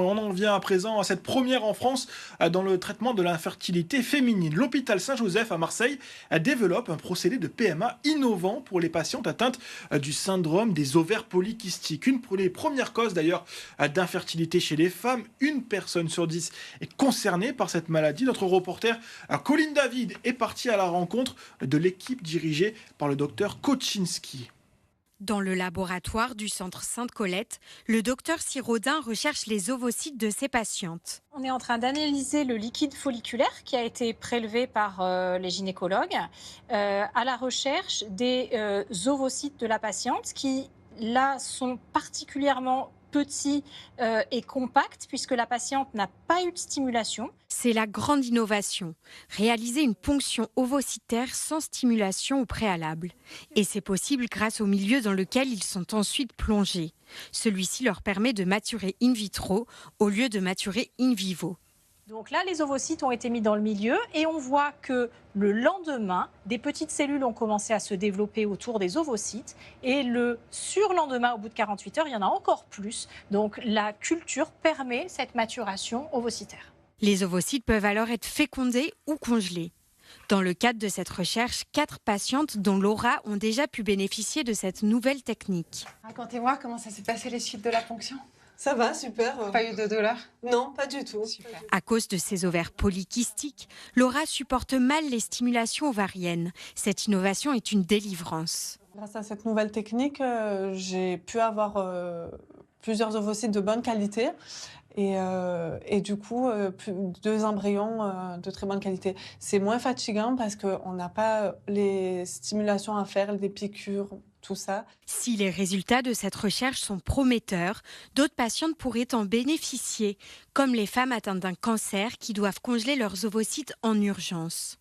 On en vient à présent à cette première en France dans le traitement de l'infertilité féminine. L'hôpital Saint-Joseph à Marseille développe un procédé de PMA innovant pour les patientes atteintes du syndrome des ovaires polykystiques. Une des premières causes d'ailleurs d'infertilité chez les femmes. Une personne sur 10 est concernée par cette maladie. Notre reporter Colline David est partie à la rencontre de l'équipe dirigée par le docteur Koczynski. Dans le laboratoire du centre Sainte-Colette, le docteur Siraudin recherche les ovocytes de ses patientes. On est en train d'analyser le liquide folliculaire qui a été prélevé par les gynécologues à la recherche des ovocytes de la patiente qui, là, sont particulièrement petits et compacts puisque la patiente n'a pas eu de stimulation. C'est la grande innovation, réaliser une ponction ovocytaire sans stimulation au préalable. Et c'est possible grâce au milieu dans lequel ils sont ensuite plongés. Celui-ci leur permet de maturer in vitro au lieu de maturer in vivo. Donc là, les ovocytes ont été mis dans le milieu et on voit que le lendemain, des petites cellules ont commencé à se développer autour des ovocytes et le surlendemain, au bout de 48 heures, il y en a encore plus. Donc la culture permet cette maturation ovocytaire. Les ovocytes peuvent alors être fécondés ou congelés. Dans le cadre de cette recherche, 4 patientes, dont Laura, ont déjà pu bénéficier de cette nouvelle technique. Racontez-moi comment ça s'est passé les suites de la ponction. Ça va, super. Pas eu de douleur? Non, pas du tout. Super. À cause de ses ovaires polykystiques, Laura supporte mal les stimulations ovariennes. Cette innovation est une délivrance. Grâce à cette nouvelle technique, j'ai pu avoir plusieurs ovocytes de bonne qualité et du coup, 2 embryons de très bonne qualité. C'est moins fatigant parce qu'on n'a pas les stimulations à faire, des piqûres, tout ça. Si les résultats de cette recherche sont prometteurs, d'autres patientes pourraient en bénéficier, comme les femmes atteintes d'un cancer qui doivent congeler leurs ovocytes en urgence.